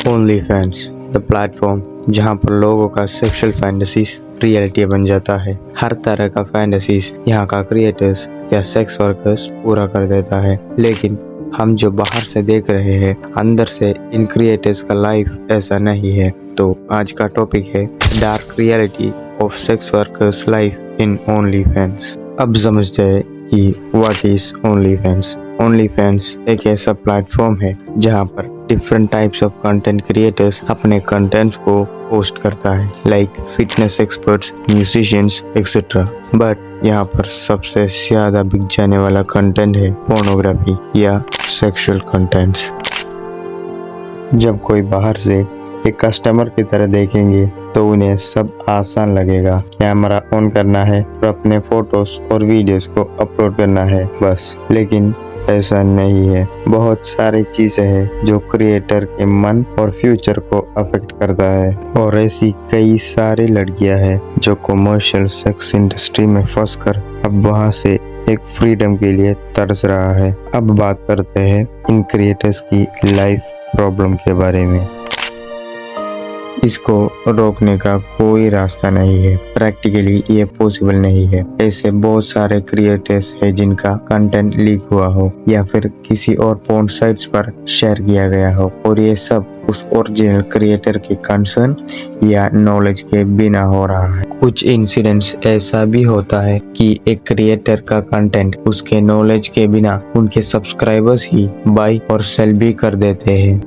Only fans the platform जहां पर लोगों का सेक्सुअल फैंटेसीज रियलिटी बन जाता है। हर तरह का फैंटेसीज यहाँ का क्रिएटर्स या सेक्स वर्कर्स पूरा कर देता है, लेकिन हम जो बाहर से देख रहे हैं, अंदर से इन क्रिएटर्स का लाइफ ऐसा नहीं है। तो आज का टॉपिक है dark reality of sex workers life in only fans. अब समझते हैं कि what is only fans. Only fans एक ऐसा प्लेटफॉर्म है जहाँ पर different types of content creators अपने कंटेंट्स को पोस्ट करता है, like fitness experts, musicians etcetera. But यहाँ पर सबसे ज्यादा बिक जाने वाला कंटेंट है पोर्नोग्राफी या सेक्सुअल कंटेंट्स। जब कोई बाहर से एक कस्टमर की तरह देखेंगे तो उन्हें सब आसान लगेगा। कैमरा ऑन करना है और अपने फोटोज और वीडियोस को अपलोड करना है बस। लेकिन ऐसा नहीं है। बहुत सारी चीजें हैं जो क्रिएटर के मन और फ्यूचर को अफेक्ट करता है, और ऐसी कई सारी लड़कियां हैं जो कमर्शियल सेक्स इंडस्ट्री में फंसकर अब वहां से एक फ्रीडम के लिए तरस रहा है। अब बात करते हैं इन क्रिएटर्स की लाइफ प्रॉब्लम के बारे में। इसको रोकने का कोई रास्ता नहीं है, प्रैक्टिकली ये पॉसिबल नहीं है। ऐसे बहुत सारे क्रिएटर्स हैं जिनका कंटेंट लीक हुआ हो या फिर किसी और पोर्न साइट्स पर शेयर किया गया हो, और ये सब उस ओरिजिनल क्रिएटर के कंसर्न या नॉलेज के बिना हो रहा है। कुछ इंसिडेंट्स ऐसा भी होता है कि एक क्रिएटर का कंटेंट उसके नॉलेज के बिना उनके सब्सक्राइबर्स ही बाय और सेल भी कर देते हैं।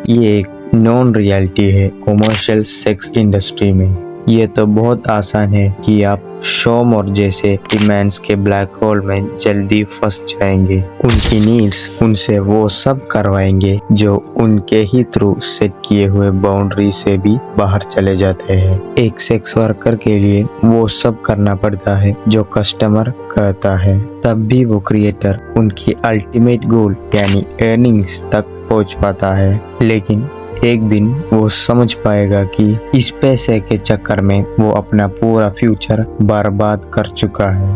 ये एक नॉन रियलिटी है कमर्शियल सेक्स इंडस्ट्री में। ये तो बहुत आसान है कि आप शोमोर जैसे डिमांड्स के ब्लैक होल में जल्दी फंस जाएंगे। उनकी नीड्स उनसे वो सब करवाएंगे जो उनके ही थ्रू सेट किए हुए बाउंड्री से भी बाहर चले जाते हैं। एक सेक्स वर्कर के लिए वो सब करना पड़ता है जो कस्टमर कहता है, तब भी वो क्रिएटर उनकी अल्टीमेट गोल यानी अर्निंग्स तक पहुंच पाता है। लेकिन एक दिन वो समझ पाएगा कि इस पैसे के चक्कर में वो अपना पूरा फ्यूचर बर्बाद कर चुका है।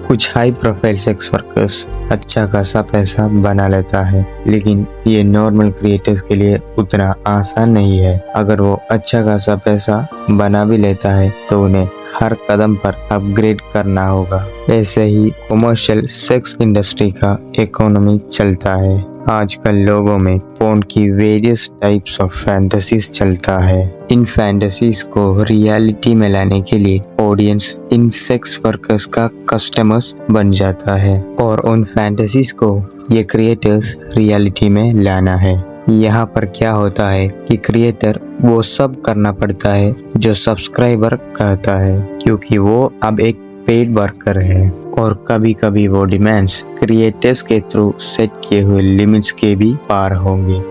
कुछ हाई प्रोफाइल सेक्स वर्कर्स अच्छा खासा पैसा बना लेता है, लेकिन ये नॉर्मल क्रिएटर्स के लिए उतना आसान नहीं है। अगर वो अच्छा खासा पैसा बना भी लेता है तो उन्हें हर कदम पर अपग्रेड करना होगा। ऐसे ही कमर्शियल सेक्स इंडस्ट्री का इकोनॉमी चलता है। आजकल लोगों में पोर्न की वेरियस टाइप्स ऑफ फैंटेसीज चलता है। इन फैंटेसीज को रियलिटी में लाने के लिए ऑडियंस इन सेक्स वर्कर्स का कस्टमर्स बन जाता है, और उन फैंटेसीज को ये क्रिएटर्स रियलिटी में लाना है। यहाँ पर क्या होता है कि क्रिएटर वो सब करना पड़ता है जो सब्सक्राइबर कहता है, क्योंकि वो अब एक पेड वर्कर है, और कभी कभी वो डिमांड्स क्रिएटर्स के थ्रू सेट किए हुए लिमिट्स के भी पार होंगे।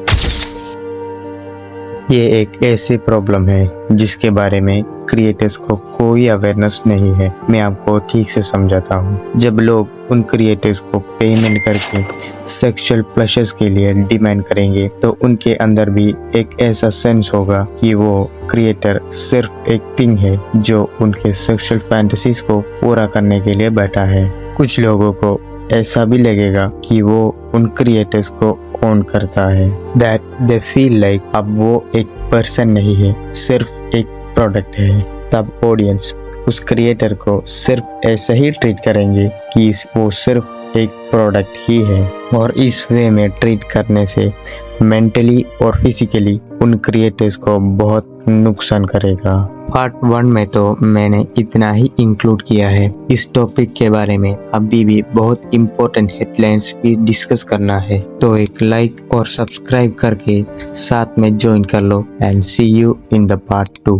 ये एक ऐसी प्रॉब्लम है जिसके बारे में क्रिएटर्स को कोई अवेयरनेस नहीं है। मैं आपको ठीक से समझाता हूँ। जब लोग उन क्रिएटर्स को पेमेंट करके सेक्सुअल प्लेजर्स के लिए डिमांड करेंगे तो उनके अंदर भी एक ऐसा सेंस होगा कि वो क्रिएटर सिर्फ एक थिंग है जो उनके सेक्सुअल फैंटेसीज को पूरा करने के लिए बैठा है। कुछ लोगों को ऐसा भी लगेगा कि वो उन क्रिएटर्स को ओन करता है, दैट दे फील लाइक अब वो एक पर्सन नहीं है, सिर्फ एक प्रोडक्ट है। तब ऑडियंस उस क्रिएटर को सिर्फ ऐसे ही ट्रीट करेंगे कि वो सिर्फ एक प्रोडक्ट ही है, और इस वे में ट्रीट करने से मेंटली और फिजिकली उन क्रिएटर्स को बहुत नुकसान करेगा। पार्ट 1 में तो मैंने इतना ही इंक्लूड किया है। इस टॉपिक के बारे में अभी भी बहुत इम्पोर्टेंट हेडलाइंस भी डिस्कस करना है, तो एक लाइक और सब्सक्राइब करके साथ में ज्वाइन कर लो। And see you in the part 2।